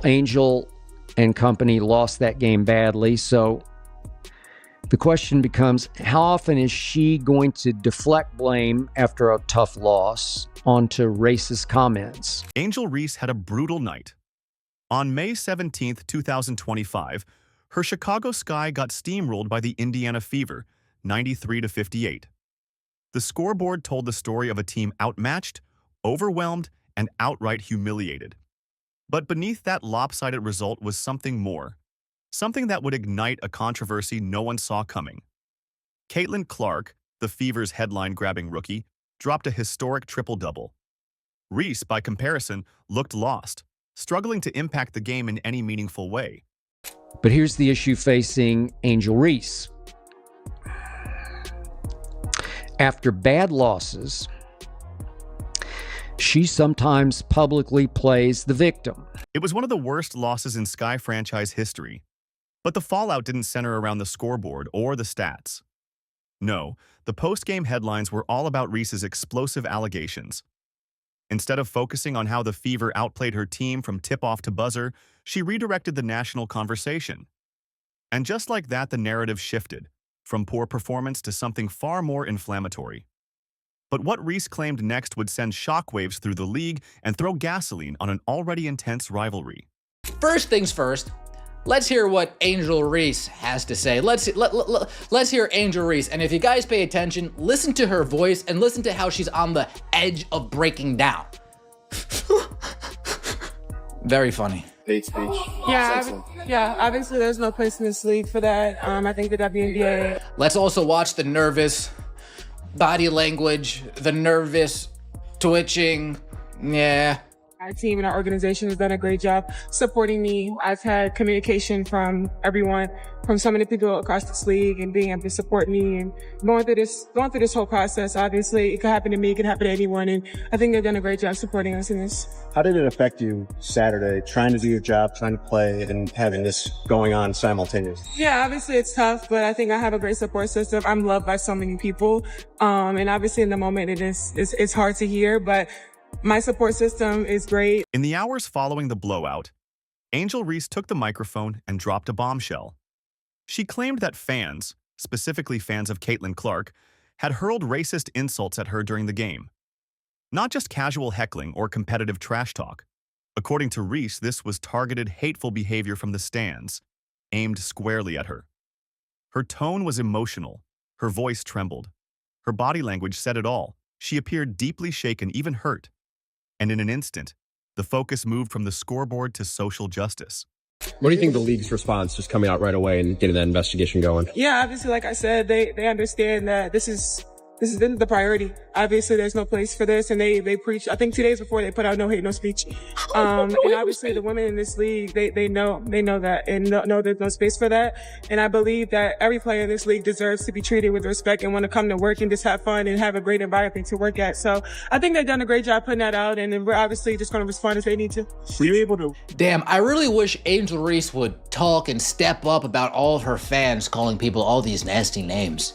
Angel and company lost that game badly, so the question becomes, how often is she going to deflect blame after a tough loss onto racist comments? Angel Reese had a brutal night. On May 17, 2025, her Chicago Sky got steamrolled by the Indiana Fever, 93-58. The scoreboard told the story of a team outmatched, overwhelmed, and outright humiliated. But beneath that lopsided result was something more, something that would ignite a controversy no one saw coming. Caitlin Clark, the Fever's headline-grabbing rookie, dropped a historic triple-double. Reese, by comparison, looked lost, struggling to impact the game in any meaningful way. But here's the issue facing Angel Reese. After bad losses, she sometimes publicly plays the victim. It was one of the worst losses in Sky franchise history, but the fallout didn't center around the scoreboard or the stats. No, the post-game headlines were all about Reese's explosive allegations. Instead of focusing on how the Fever outplayed her team from tip-off to buzzer, she redirected the national conversation. And just like that, the narrative shifted, from poor performance to something far more inflammatory. But what Reese claimed next would send shockwaves through the league and throw gasoline on an already intense rivalry. First things first, let's hear what Angel Reese has to say. Let's hear Angel Reese. And if you guys pay attention, listen to her voice and listen to how she's on the edge of breaking down. Very funny. Hate speech. Yeah, obviously there's no place in this league for that. I think the WNBA. Let's also watch the nervous body language, the nervous twitching. Yeah. Our team and our organization has done a great job supporting me. I've had communication from everyone, from so many people across this league, and being able to support me and going through this whole process. Obviously, it could happen to me, it could happen to anyone, and I think they've done a great job supporting us in this. How did it affect you Saturday, trying to do your job, trying to play, and having this going on simultaneously? Yeah, obviously it's tough, but I think I have a great support system. I'm loved by so many people, and obviously in the moment it's hard to hear, but my support system is great. In the hours following the blowout, Angel Reese took the microphone and dropped a bombshell. She claimed that fans, specifically fans of Caitlin Clark, had hurled racist insults at her during the game. Not just casual heckling or competitive trash talk. According to Reese, this was targeted, hateful behavior from the stands, aimed squarely at her. Her tone was emotional. Her voice trembled. Her body language said it all. She appeared deeply shaken, even hurt. And in an instant, the focus moved from the scoreboard to social justice. What do you think the league's response, just coming out right away and getting that investigation going? Yeah, obviously, like I said, they understand that this is the priority. Obviously, there's no place for this, and they preach. I think 2 days before they put out no hate, no speech. And obviously, the women in this league, they know that, and know there's no space for that. And I believe that every player in this league deserves to be treated with respect and want to come to work and just have fun and have a great environment to work at. So I think they've done a great job putting that out, and we're obviously just going to respond if they need to. Were you able to? Damn, I really wish Angel Reese would talk and step up about all of her fans calling people all these nasty names.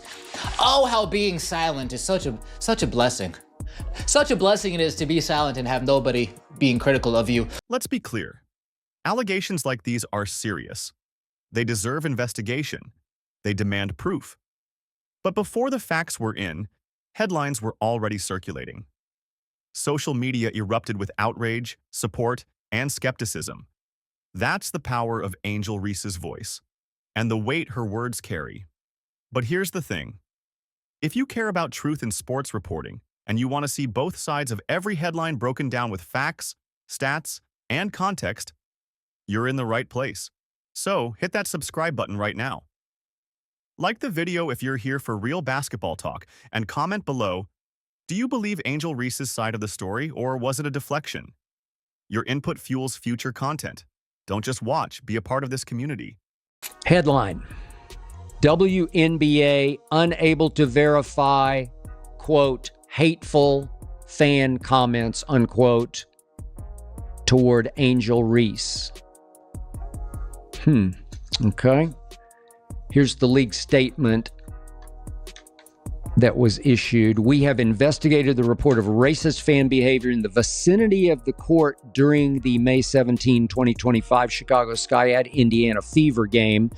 Oh, how being silent is such a blessing. Such a blessing it is to be silent and have nobody being critical of you. Let's be clear. Allegations like these are serious. They deserve investigation. They demand proof. But before the facts were in, headlines were already circulating. Social media erupted with outrage, support, and skepticism. That's the power of Angel Reese's voice, and the weight her words carry. But here's the thing. If you care about truth in sports reporting, and you want to see both sides of every headline broken down with facts, stats, and context, you're in the right place. So hit that subscribe button right now. Like the video if you're here for real basketball talk, and comment below, do you believe Angel Reese's side of the story, or was it a deflection? Your input fuels future content. Don't just watch, be a part of this community. Headline: WNBA unable to verify, quote, hateful fan comments, unquote, toward Angel Reese. Okay. Here's the league statement. that was issued. We have investigated the report of racist fan behavior in the vicinity of the court during the May 17, 2025 Chicago Sky at Indiana Fever game.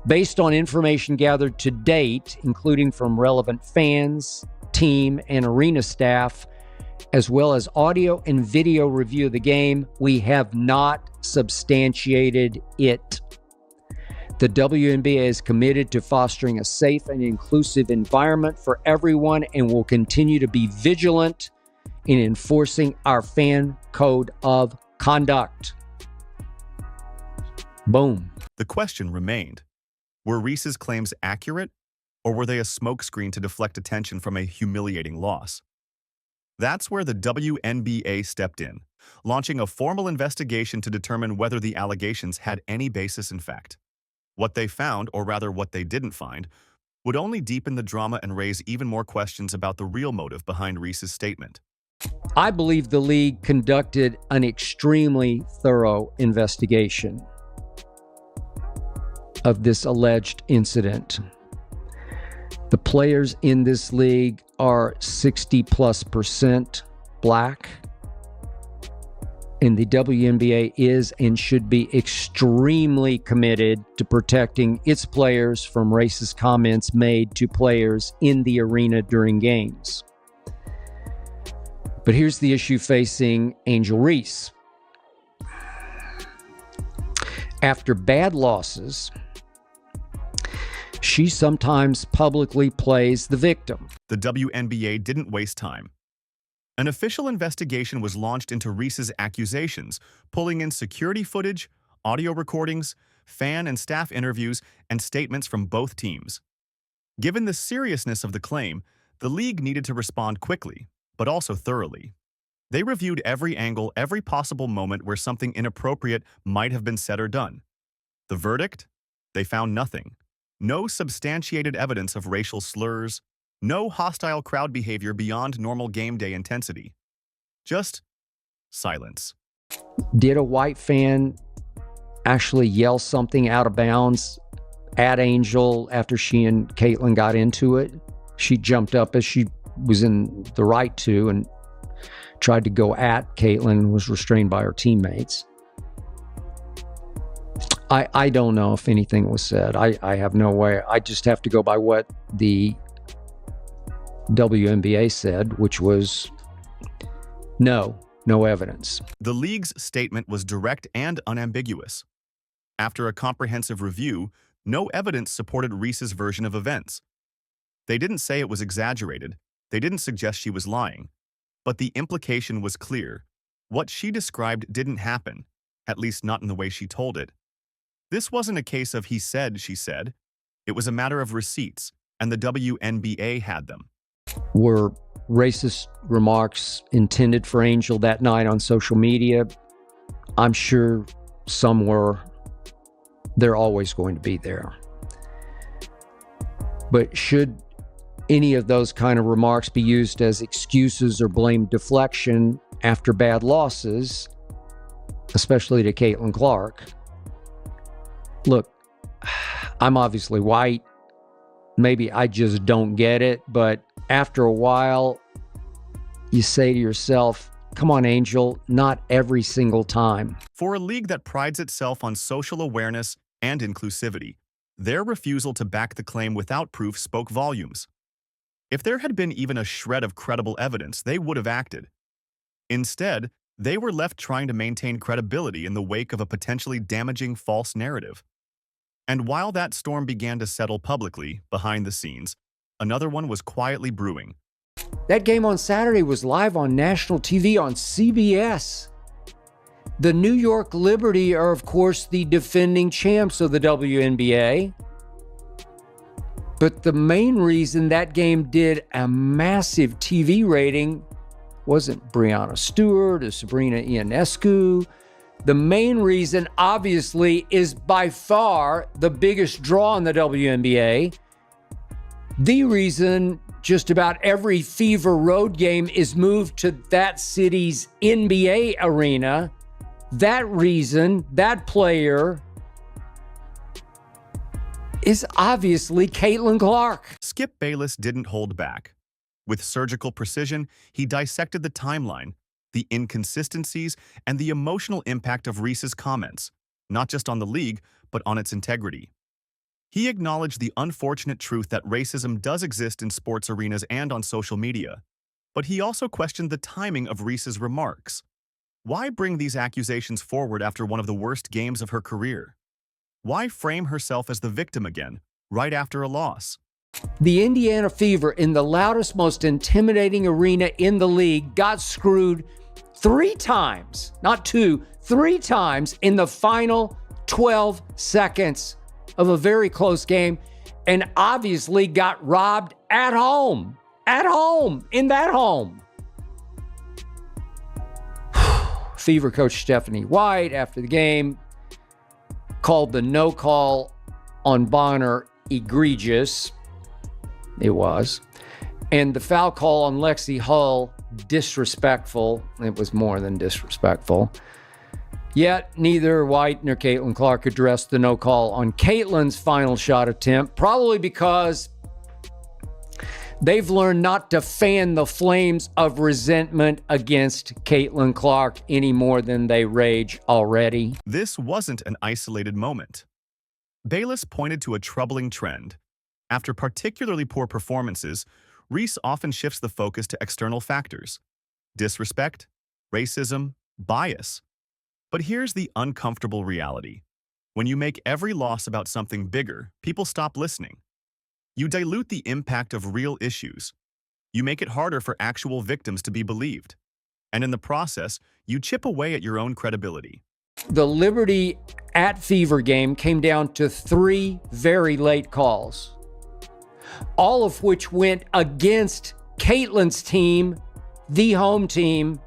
Based on information gathered to date, including from relevant fans, team, and arena staff, as well as audio and video review of the game, we have not substantiated it. The WNBA is committed to fostering a safe and inclusive environment for everyone and will continue to be vigilant in enforcing our fan code of conduct. Boom. The question remained, were Reese's claims accurate, or were they a smokescreen to deflect attention from a humiliating loss? That's where the WNBA stepped in, launching a formal investigation to determine whether the allegations had any basis in fact. What they found, or rather what they didn't find, would only deepen the drama and raise even more questions about the real motive behind Reese's statement. I believe the league conducted an extremely thorough investigation of this alleged incident. The players in this league are 60+% Black. And the WNBA is and should be extremely committed to protecting its players from racist comments made to players in the arena during games. But here's the issue facing Angel Reese. After bad losses, she sometimes publicly plays the victim. The WNBA didn't waste time. An official investigation was launched into Reese's accusations, pulling in security footage, audio recordings, fan and staff interviews, and statements from both teams. Given the seriousness of the claim, the league needed to respond quickly, but also thoroughly. They reviewed every angle, every possible moment where something inappropriate might have been said or done. The verdict? They found nothing. No substantiated evidence of racial slurs, no hostile crowd behavior beyond normal game day intensity. Just silence. Did a white fan actually yell something out of bounds at Angel after she and Caitlin got into it? She jumped up as she was in the right to and tried to go at Caitlin and was restrained by her teammates. I don't know if anything was said. I have no way. I just have to go by what the WNBA said, which was no evidence. The league's statement was direct and unambiguous. After a comprehensive review, no evidence supported Reese's version of events. They didn't say it was exaggerated. They didn't suggest she was lying. But the implication was clear. What she described didn't happen, at least not in the way she told it. This wasn't a case of he said, she said. It was a matter of receipts, and the WNBA had them. Were racist remarks intended for Angel that night on social media? I'm sure some were. They're always going to be there. But should any of those kind of remarks be used as excuses or blame deflection after bad losses, especially to Caitlin Clark? Look, I'm obviously white. Maybe I just don't get it, but after a while, you say to yourself, come on, Angel, not every single time. For a league that prides itself on social awareness and inclusivity, their refusal to back the claim without proof spoke volumes. If there had been even a shred of credible evidence, they would have acted. Instead, they were left trying to maintain credibility in the wake of a potentially damaging false narrative. And while that storm began to settle publicly, behind the scenes, another one was quietly brewing. That game on Saturday was live on national TV on CBS. The New York Liberty are, of course, the defending champs of the WNBA. But the main reason that game did a massive TV rating wasn't Breanna Stewart or Sabrina Ionescu. The main reason, obviously, is by far the biggest draw in the WNBA. The reason just about every Fever road game is moved to that city's NBA arena. That reason, that player is obviously Caitlin Clark. Skip Bayless didn't hold back. With surgical precision, he dissected the timeline, the inconsistencies, and the emotional impact of Reese's comments, not just on the league, but on its integrity. He acknowledged the unfortunate truth that racism does exist in sports arenas and on social media, but he also questioned the timing of Reese's remarks. Why bring these accusations forward after one of the worst games of her career? Why frame herself as the victim again, right after a loss? The Indiana Fever, in the loudest, most intimidating arena in the league, got screwed 3 times, not 2, 3 times in the final 12 seconds of a very close game, and obviously got robbed at home, in that home. Fever coach Stephanie White, after the game, called the no call on Bonner egregious. It was. And the foul call on Lexi Hull disrespectful. It was more than disrespectful. Yet neither White nor Caitlin Clark addressed the no call on Caitlin's final shot attempt, probably because they've learned not to fan the flames of resentment against Caitlin Clark any more than they rage already. This wasn't an isolated moment. Bayless pointed to a troubling trend. After particularly poor performances, Reese often shifts the focus to external factors: disrespect, racism, bias. But here's the uncomfortable reality. When you make every loss about something bigger, people stop listening. You dilute the impact of real issues. You make it harder for actual victims to be believed. And in the process, you chip away at your own credibility. The Liberty at Fever game came down to 3 very late calls, all of which went against Caitlin's team, the home team,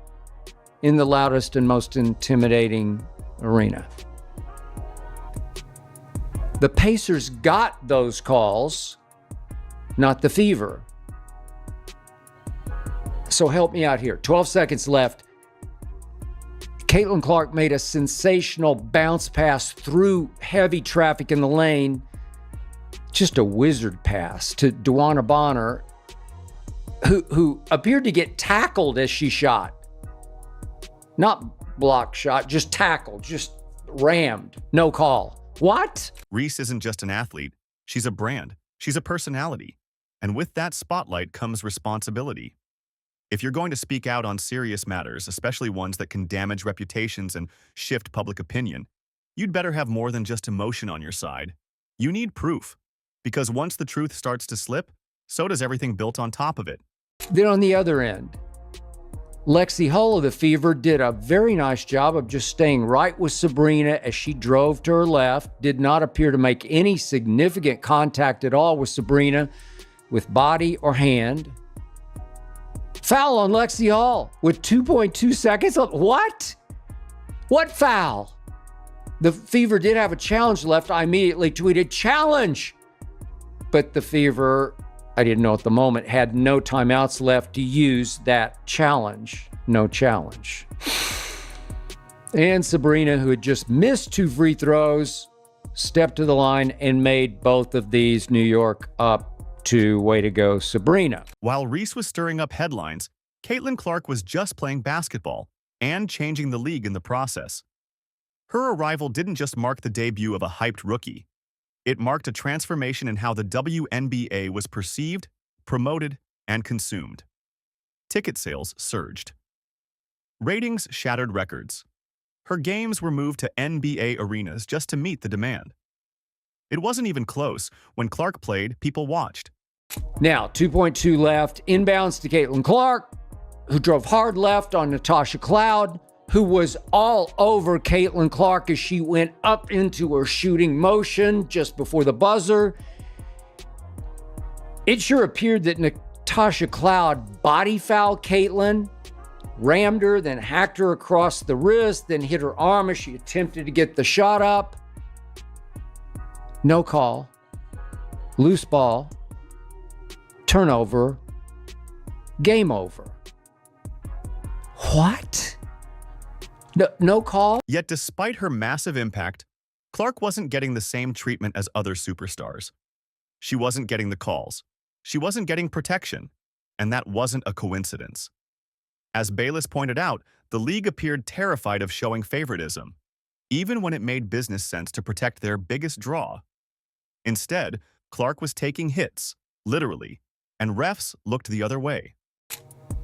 in the loudest and most intimidating arena. The Pacers got those calls, not the Fever. So help me out here. 12 seconds left. Caitlin Clark made a sensational bounce pass through heavy traffic in the lane. Just a wizard pass to Duana Bonner, who appeared to get tackled as she shot. Not block shot, just tackled, just rammed. No call. What? Reese isn't just an athlete. She's a brand. She's a personality. And with that spotlight comes responsibility. If you're going to speak out on serious matters, especially ones that can damage reputations and shift public opinion, you'd better have more than just emotion on your side. You need proof. Because once the truth starts to slip, so does everything built on top of it. Then on the other end, Lexi Hull of the Fever did a very nice job of just staying right with Sabrina as she drove to her left, did not appear to make any significant contact at all with Sabrina, with body or hand. Foul on Lexi Hull with 2.2 seconds left. What? What foul? The Fever did have a challenge left. I immediately tweeted, "Challenge!" But the Fever, I didn't know at the moment, had no timeouts left to use that challenge. No challenge. And Sabrina, who had just missed 2 free throws, stepped to the line and made both of these. New York up 2. Way to go, Sabrina. While Reese was stirring up headlines, Caitlin Clark was just playing basketball and changing the league in the process. Her arrival didn't just mark the debut of a hyped rookie. It marked a transformation in how the WNBA was perceived, promoted, and consumed. Ticket sales surged. Ratings shattered records. Her games were moved to NBA arenas just to meet the demand. It wasn't even close. When Clark played, people watched. Now, 2.2 left. Inbounds to Caitlin Clark, who drove hard left on Natasha Cloud, who was all over Caitlin Clark as she went up into her shooting motion just before the buzzer. It sure appeared that Natasha Cloud body fouled Caitlin, rammed her, then hacked her across the wrist, then hit her arm as she attempted to get the shot up. No call. Loose ball. Turnover. Game over. What? No call? Yet despite her massive impact, Clark wasn't getting the same treatment as other superstars. She wasn't getting the calls. She wasn't getting protection. And that wasn't a coincidence. As Bayless pointed out, the league appeared terrified of showing favoritism, even when it made business sense to protect their biggest draw. Instead, Clark was taking hits, literally, and refs looked the other way.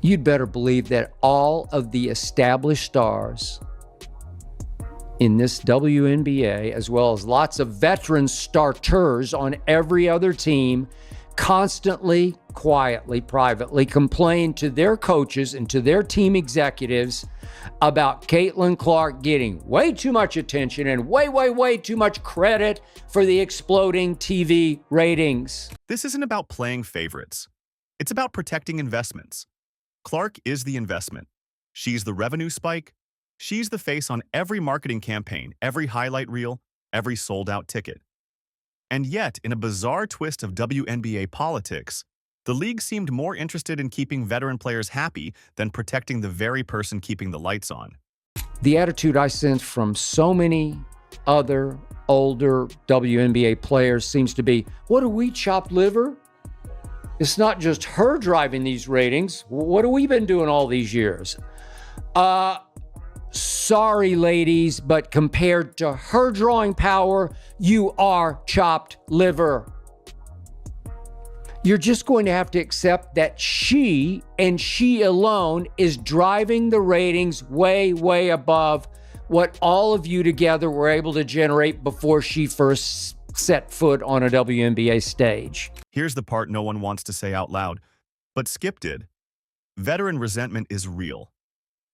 You'd better believe that all of the established stars in this WNBA, as well as lots of veteran starters on every other team, constantly, quietly, privately complain to their coaches and to their team executives about Caitlin Clark getting way too much attention and way too much credit for the exploding TV ratings. This isn't about playing favorites. It's about protecting investments. Clark is the investment. She's the revenue spike. She's the face on every marketing campaign, every highlight reel, every sold-out ticket. And yet, in a bizarre twist of WNBA politics, the league seemed more interested in keeping veteran players happy than protecting the very person keeping the lights on. The attitude I sense from so many other older WNBA players seems to be, what are we, chopped liver? It's not just her driving these ratings. What have we been doing all these years? Sorry, ladies, but compared to her drawing power, you are chopped liver. You're just going to have to accept that she and she alone is driving the ratings way above what all of you together were able to generate before she first set foot on a WNBA stage. Here's the part no one wants to say out loud, but Skip did. Veteran resentment is real.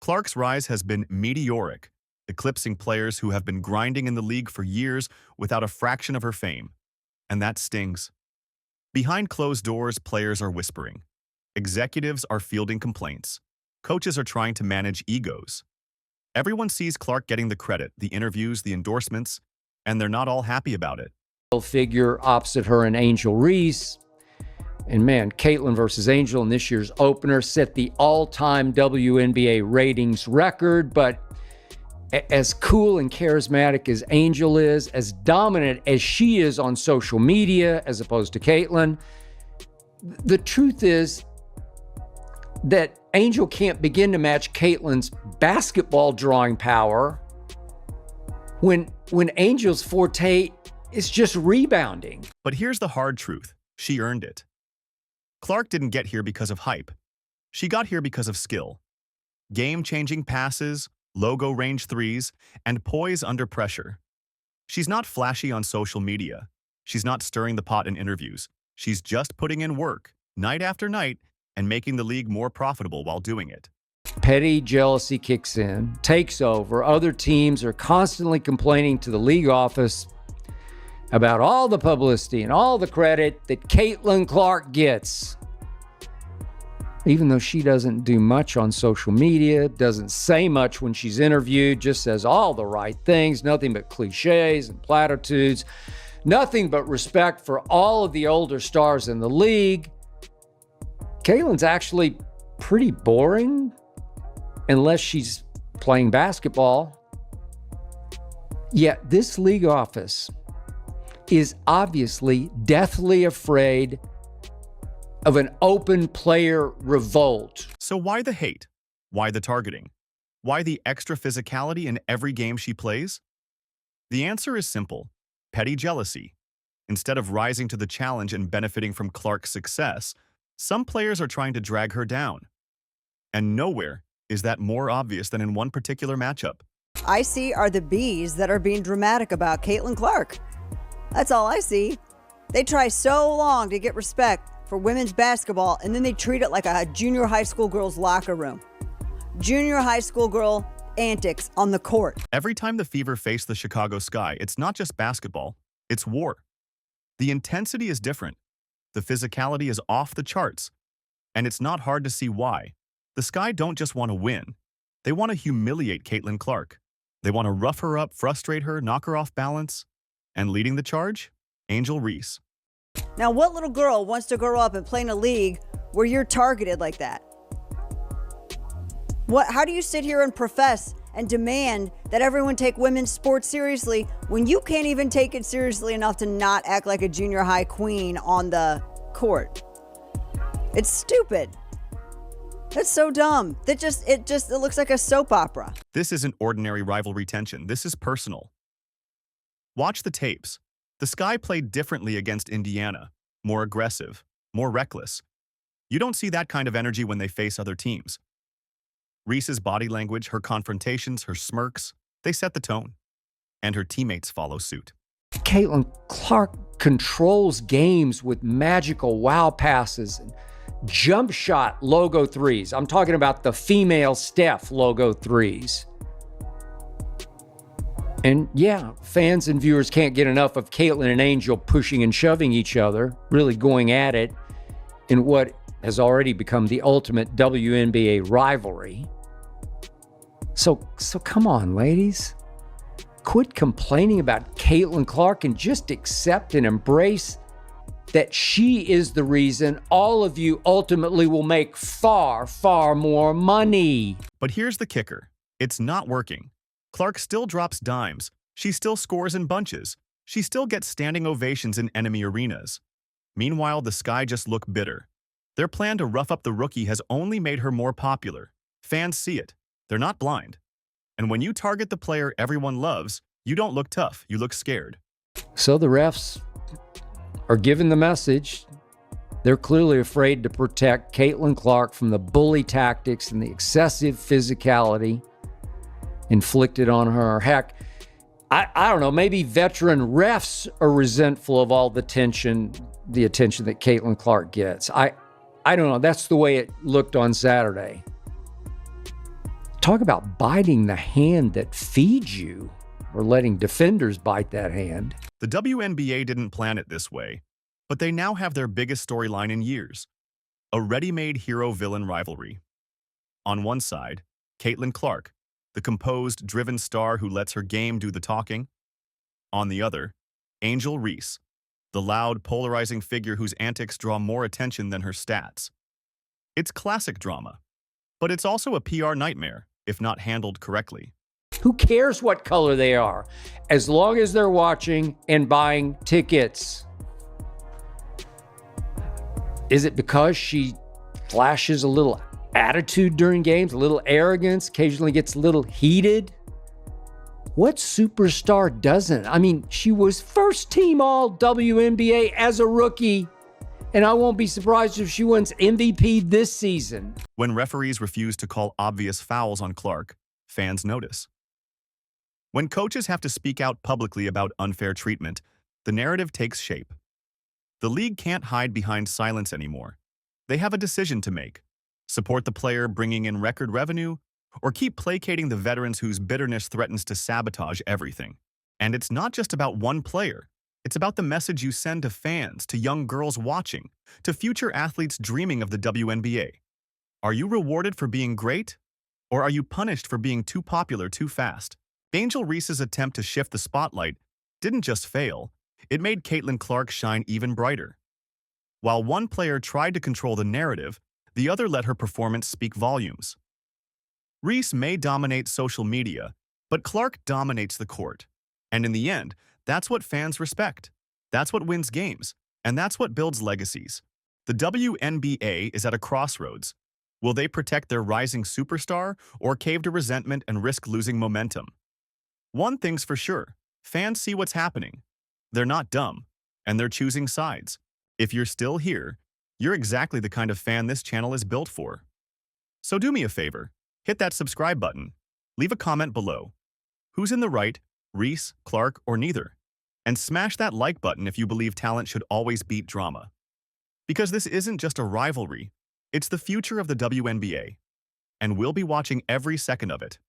Clark's rise has been meteoric, eclipsing players who have been grinding in the league for years without a fraction of her fame. And that stings. Behind closed doors, players are whispering. Executives are fielding complaints. Coaches are trying to manage egos. Everyone sees Clark getting the credit, the interviews, the endorsements, and they're not all happy about it. Figure opposite her and Angel Reese. And man, Caitlin versus Angel in this year's opener set the all-time WNBA ratings record, but as cool and charismatic as Angel is, as dominant as she is on social media as opposed to Caitlin, the truth is that Angel can't begin to match Caitlin's basketball drawing power when Angel's forte is just rebounding. But here's the hard truth. She earned it. Clark didn't get here because of hype. She got here because of skill. Game-changing passes, logo range threes, and poise under pressure. She's not flashy on social media. She's not stirring the pot in interviews. She's just putting in work, night after night, and making the league more profitable while doing it. Petty jealousy kicks in, takes over. Other teams are constantly complaining to the league office about all the publicity and all the credit that Caitlin Clark gets. Even though she doesn't do much on social media, doesn't say much when she's interviewed, just says all the right things, nothing but cliches and platitudes, nothing but respect for all of the older stars in the league. Caitlin's actually pretty boring, unless she's playing basketball. Yet this league office is obviously deathly afraid of an open player revolt. So why the hate? Why the targeting? Why the extra physicality in every game she plays? The answer is simple: petty jealousy. Instead of rising to the challenge and benefiting from Clark's success, some players are trying to drag her down. And nowhere is that more obvious than in one particular matchup. I see are the B's that are being dramatic about Caitlin Clark. That's all I see. They try so long to get respect for women's basketball, and then they treat it like a junior high school girl's locker room. Junior high school girl antics on the court. Every time the Fever face the Chicago Sky, it's not just basketball, it's war. The intensity is different. The physicality is off the charts. And it's not hard to see why. The Sky don't just want to win. They want to humiliate Caitlin Clark. They want to rough her up, frustrate her, knock her off balance. And leading the charge? Angel Reese. Now, what little girl wants to grow up and play in a league where you're targeted like that? How do you sit here and profess and demand that everyone take women's sports seriously when you can't even take it seriously enough to not act like a junior high queen on the court? It's stupid. That's so dumb. It looks like a soap opera. This isn't ordinary rivalry tension. This is personal. Watch the tapes. The Sky played differently against Indiana. More aggressive, more reckless. You don't see that kind of energy when they face other teams. Reese's body language, her confrontations, her smirks, they set the tone. And her teammates follow suit. Caitlin Clark controls games with magical wow passes and jump shot logo threes. I'm talking about the female Steph logo threes. And yeah, fans and viewers can't get enough of Caitlin and Angel pushing and shoving each other, really going at it in what has already become the ultimate WNBA rivalry. So come on, ladies. Quit complaining about Caitlin Clark and just accept and embrace that she is the reason all of you ultimately will make far, far more money. But here's the kicker. It's not working. Clark still drops dimes. She still scores in bunches. She still gets standing ovations in enemy arenas. Meanwhile, the Sky just look bitter. Their plan to rough up the rookie has only made her more popular. Fans see it. They're not blind. And when you target the player everyone loves, you don't look tough, you look scared. So the refs are given the message. They're clearly afraid to protect Caitlin Clark from the bully tactics and the excessive physicality inflicted on her. Heck, I don't know, maybe veteran refs are resentful of all the attention that Caitlin Clark gets. I don't know. That's the way it looked on Saturday. Talk about biting the hand that feeds you, or letting defenders bite that hand. The WNBA didn't plan it this way, but they now have their biggest storyline in years. A ready-made hero-villain rivalry. On one side, Caitlin Clark, the composed, driven star who lets her game do the talking. On the other, Angel Reese, the loud, polarizing figure whose antics draw more attention than her stats. It's classic drama, but it's also a PR nightmare, if not handled correctly. Who cares what color they are, as long as they're watching and buying tickets? Is it because she flashes a little attitude during games, a little arrogance, occasionally gets a little heated? What superstar doesn't? I mean, she was first team all WNBA as a rookie, and I won't be surprised if she wins MVP this season. When referees refuse to call obvious fouls on Clark, fans notice. When coaches have to speak out publicly about unfair treatment, the narrative takes shape. The league can't hide behind silence anymore. They have a decision to make: support the player bringing in record revenue, or keep placating the veterans whose bitterness threatens to sabotage everything. And it's not just about one player. It's about the message you send to fans, to young girls watching, to future athletes dreaming of the WNBA. Are you rewarded for being great? Or are you punished for being too popular too fast? Angel Reese's attempt to shift the spotlight didn't just fail, it made Caitlin Clark shine even brighter. While one player tried to control the narrative, the other let her performance speak volumes. Reese may dominate social media, but Clark dominates the court. And in the end, that's what fans respect. That's what wins games. And that's what builds legacies. The WNBA is at a crossroads. Will they protect their rising superstar or cave to resentment and risk losing momentum? One thing's for sure, fans see what's happening. They're not dumb, and they're choosing sides. If you're still here, you're exactly the kind of fan this channel is built for. So do me a favor, hit that subscribe button, leave a comment below. Who's in the right, Reese, Clark, or neither? And smash that like button if you believe talent should always beat drama. Because this isn't just a rivalry, it's the future of the WNBA. And we'll be watching every second of it.